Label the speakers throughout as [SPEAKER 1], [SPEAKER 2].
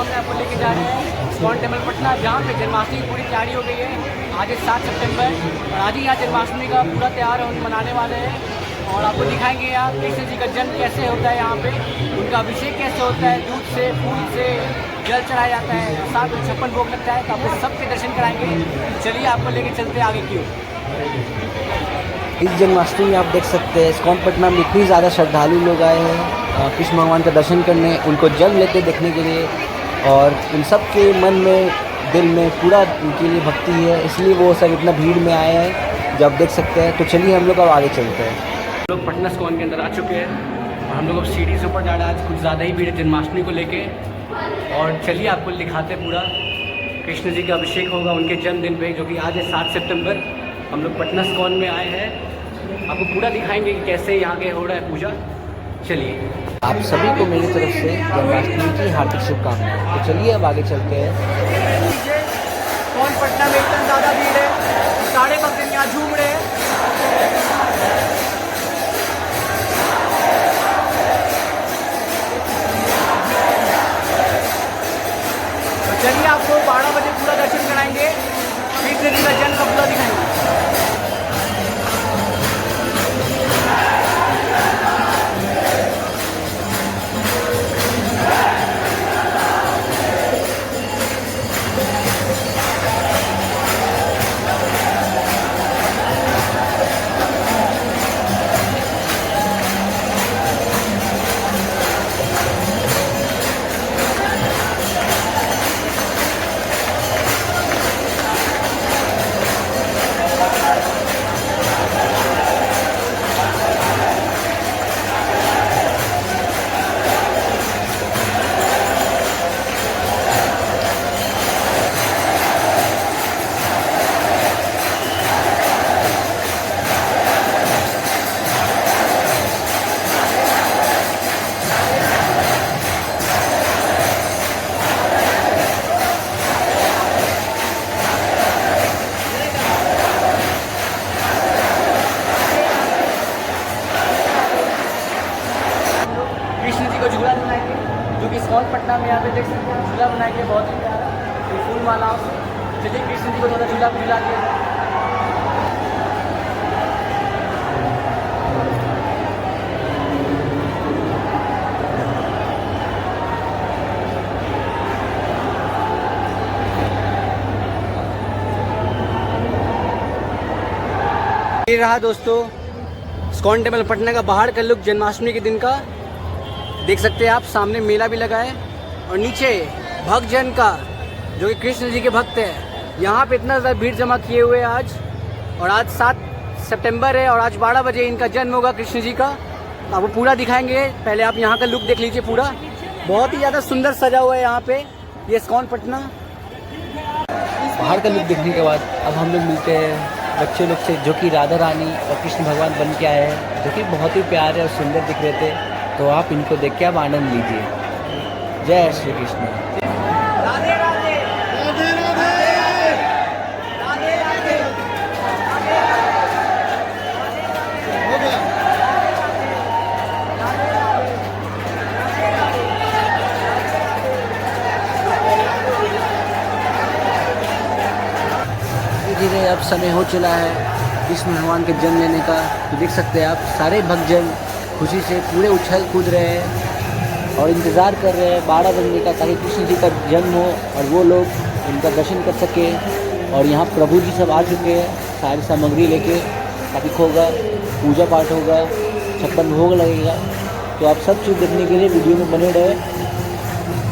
[SPEAKER 1] में आपको लेके जा रहे हैं इस्कॉन टेम्पल पटना, जहाँ पे जन्माष्टमी की पूरी तैयारी हो गई है। आज 7 सितंबर और आज ही यहाँ जन्माष्टमी का पूरा त्यौहार हम मनाने वाले हैं और आपको दिखाएंगे यहाँ कृष्ण जी का जन्म कैसे होता है, यहाँ पे उनका अभिषेक कैसे होता है, दूध से फूल से जल चढ़ाया जाता है, साथ में 56 भोग लगता है। तो आपको सबके दर्शन कराएंगे। चलिए आपको लेके चलते हैं आगे की ओर।
[SPEAKER 2] इस जन्माष्टमी आप देख सकते हैं इस्कॉन पटना में इतनी ज़्यादा श्रद्धालु लोग आए हैं कृष्ण भगवान का दर्शन करने, उनको जन्म लेते देखने के लिए। और उन सब के मन में दिल में पूरा उनके लिए भक्ति है, इसलिए वो सब इतना भीड़ में आए हैं जो आप देख सकते हैं। तो चलिए हम लोग अब आगे चलते हैं।
[SPEAKER 1] हम लोग पटना इस्कॉन के अंदर आ चुके हैं और हम लोग अब सीढ़ी से ऊपर जा रहे हैं। आज कुछ ज़्यादा ही भीड़ है जन्माष्टमी को लेके। और चलिए आपको दिखाते पूरा कृष्ण जी का अभिषेक होगा उनके जन्मदिन पे, जो कि आज है 7 सितंबर। हम लोग पटना इस्कॉन में आए हैं, आपको पूरा दिखाएंगे कि कैसे यहाँ के हो रहा है पूजा। चलिए
[SPEAKER 2] आप सभी को मेरी तरफ से जन्माष्टमी की हार्दिक शुभकामनाएं। तो चलिए अब आगे चलते हैं।
[SPEAKER 1] इस्कॉन पटना में इतना ज़्यादा भीड़ है, सारे भक्त यहाँ झूम रहे हैं। तो चलिए आपको 12 बजे पूरा दर्शन कराएंगे, कृष्ण जी का जन्म का पूरा दिखाएंगे। झूला बनाएंगे, जो कि इस्कॉन पटना में यहाँ पे देख सकते हैं झूला बनाएंगे बहुत ही प्यारा, ये फूल मालाओं से। चलिए कृष्ण जी को थोड़ा झूला दिया जाए। ये रहा दोस्तों इस्कॉन टेम्पल पटना का बाहर का लुक जन्माष्टमी के दिन का। देख सकते हैं आप, सामने मेला भी लगा है और नीचे भक्तजन का जो कि कृष्ण जी के भक्त हैं, यहाँ पे इतना ज़्यादा भीड़ जमा किए हुए हैं आज। और आज 7 सितंबर है और आज 12 बजे इनका जन्म होगा कृष्ण जी का। तो आपको पूरा दिखाएंगे, पहले आप यहाँ का लुक देख लीजिए। पूरा बहुत ही ज़्यादा सुंदर सजा हुआ है यहाँ पे ये इस्कॉन पटना।
[SPEAKER 2] बाहर का लुक देखने के बाद अब हम लोग मिलते हैं बच्चे लोग से, जो कि राधा रानी और कृष्ण भगवान बन के आए हैं, जो कि बहुत ही प्यारे और सुंदर दिख रहे थे। तो आप इनको देख के आप आनंद लीजिए। जय श्री कृष्ण।
[SPEAKER 1] राधे राधे राधे राधे राधे राधे।
[SPEAKER 2] धीरे अब समय हो चला है कृष्ण भगवान के जन्म लेने का। तो देख सकते हैं आप सारे भक्तजन खुशी से पूरे उछल कूद रहे हैं और इंतज़ार कर रहे हैं 12 बजने का, ताकि कृष्ण जी का जन्म हो और वो लोग इनका दर्शन कर सके। और यहाँ प्रभु जी सब आ चुके हैं सारी सामग्री लेके, ताकि होगा पूजा पाठ होगा, 56 भोग लगेगा। तो आप सब चीज़ देखने के लिए वीडियो में बने रहे।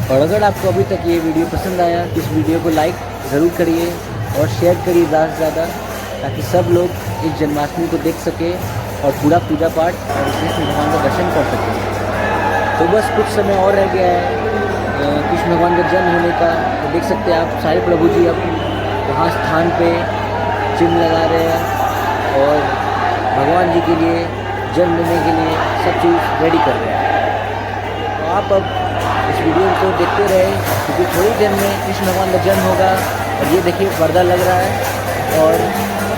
[SPEAKER 2] और अगर आपको अभी तक ये वीडियो पसंद आया तो इस वीडियो को लाइक ज़रूर करिए और शेयर करिए ज़्यादा से ज़्यादा, ताकि सब लोग इस जन्माष्टमी को देख सके और पूरा पूजा पाठ और कृष्ण भगवान का दर्शन कर सके। तो बस कुछ समय और रह गया है कृष्ण भगवान का जन्म होने का। तो देख सकते हैं आप सारे प्रभु जी अब वहाँ स्थान पे चिन्ह लगा रहे हैं और भगवान जी के लिए जन्म लेने के लिए सब चीज़ रेडी कर रहे हैं। तो आप अब इस वीडियो को देखते रहे, क्योंकि थोड़ी देर में कृष्ण भगवान का जन्म होगा। और ये देखिए पर्दा लग रहा है और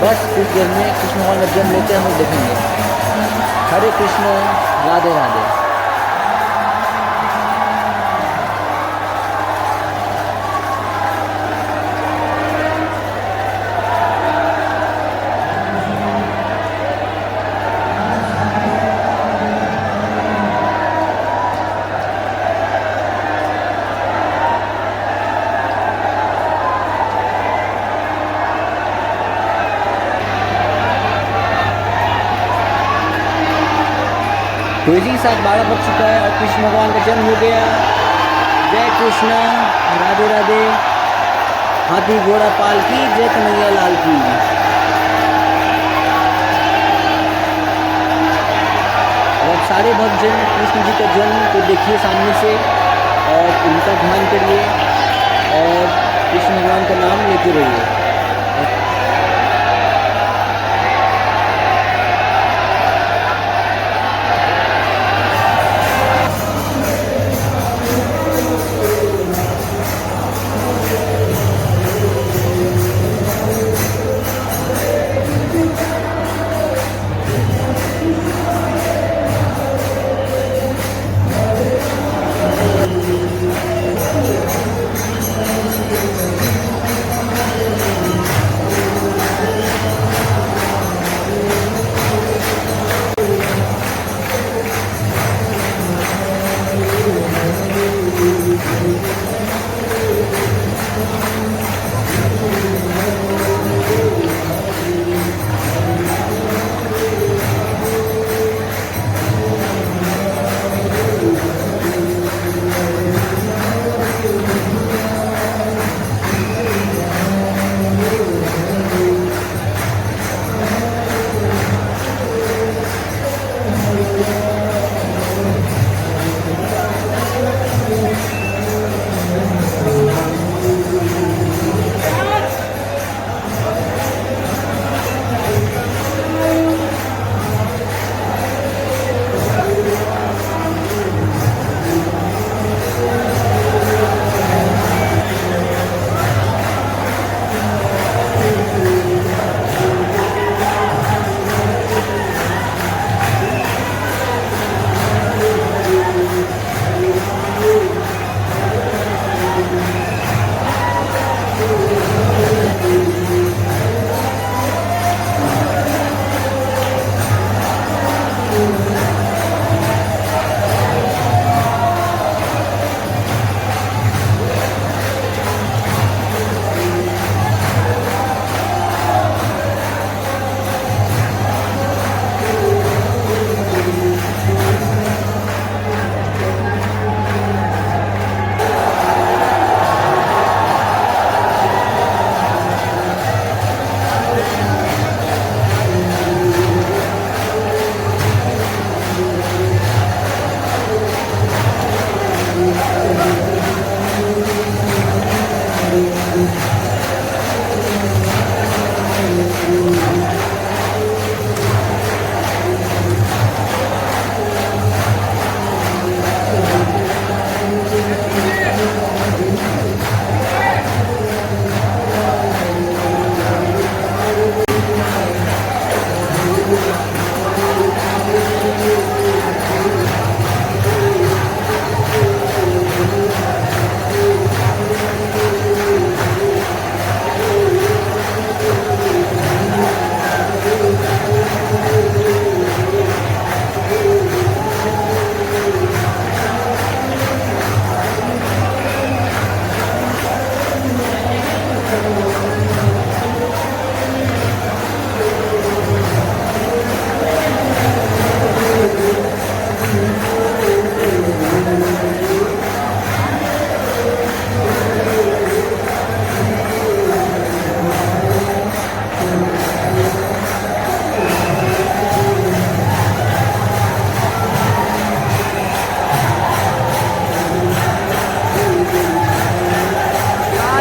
[SPEAKER 2] बस कुछ देर में कृष्ण भगवान का जन्म लेते हम लोग देखेंगे। हरे कृष्ण, राधे राधे। तो इसी के साथ 12 बज चुका है और कृष्ण भगवान का जन्म हो गया। जय कृष्णा, राधे राधे, हाथी घोड़ा पाल की, जय कन्हैया लाल की। और सारे भक्तजन कृष्ण जी का जन्म को देखिए सामने से और उनका ध्यान करिए और कृष्ण भगवान का नाम लेते रहिए।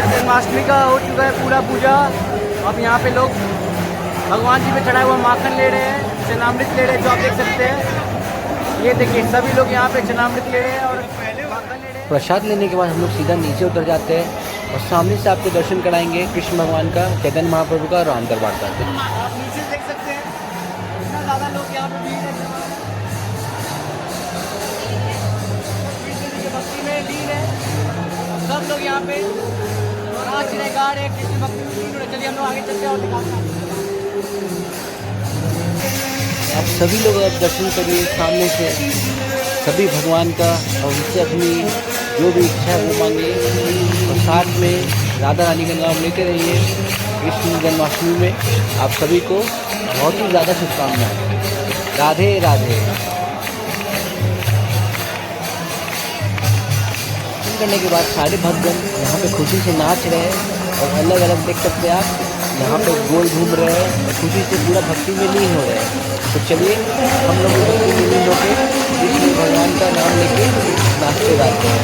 [SPEAKER 1] जन्माष्टमी का हो चुका है पूरा पूजा। अब यहाँ पे लोग भगवान जी पे चढ़ा हुआ माखन ले रहे हैं, चरणामृत ले रहे हैं, जो आप देख सकते हैं। ये देखिए सभी लोग यहाँ पे चरणामृत ले रहे हैं और माखन ले रहे हैं।
[SPEAKER 2] प्रसाद लेने के बाद हम लोग सीधा नीचे उतर जाते हैं और सामने से आपको दर्शन कराएंगे कृष्ण भगवान का, चैतन्य महाप्रभु का, राम दरबार का।
[SPEAKER 1] आप नीचे देख सकते हैं इतना ज़्यादा लोग यहाँ पे भीड़ है, कृष्ण जी की भक्ति में लीन है सब लोग यहाँ पे, नाच रहे गा रहे कृष्ण भक्ति में लीन हो रहे। चलिए हम लोग आगे चलते हैं और दिखाते हैं।
[SPEAKER 2] आप सभी लोग अब दर्शन करिए सामने से सभी भगवान का और उनसे अपनी जो भी इच्छा है वो मांगिए और साथ में राधा रानी का नाम लेते रहिए। कृष्ण जन्माष्टमी में आप सभी को बहुत ही ज़्यादा शुभकामनाएं। राधे राधे। करने के बाद सारे भक्तजन यहाँ पे खुशी से नाच रहे हैं और अलग अलग देख सकते हैं आप यहाँ पे गोल घूम रहे हैं और खुशी से पूरा भक्ति में लीन हो रहे हैं। तो चलिए हम लोग भक्ति में लीन होकर कृष्ण भगवान का नाम लेके नाचते गाते हैं।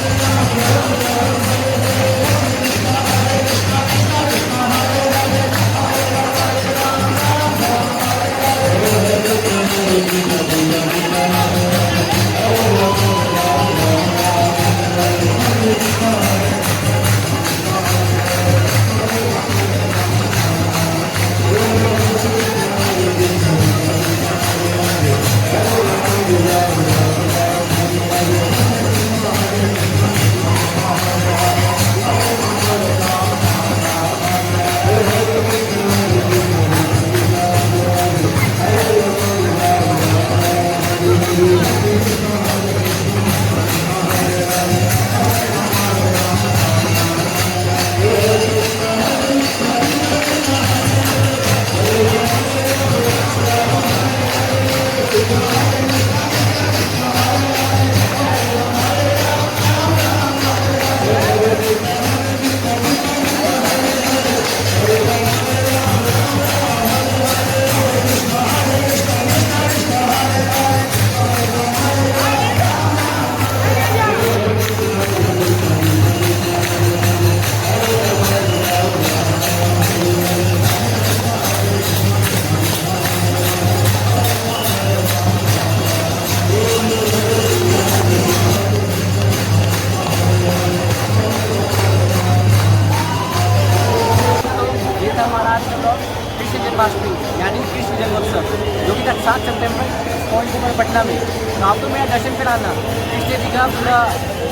[SPEAKER 1] कृष्ण जन्माष्टमी यानी कृष्ण जन्मोत्सव जो कि 7 सितंबर स्कॉन टेम्पल पटना में। तो आप लोग मेरा दर्शन कराना, कृष्ण जी का पूरा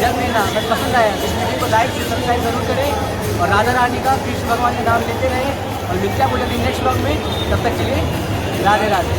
[SPEAKER 1] जन्म लेना अगर पसंद आया कृष्ण जी को लाइक से सब्सक्राइब जरूर करें और राधा रानी का कृष्ण भगवान का नाम लेते रहें और मिलते हैं मुझे नेक्स्ट ब्लॉग में। तब तक चलिए राधे राधे।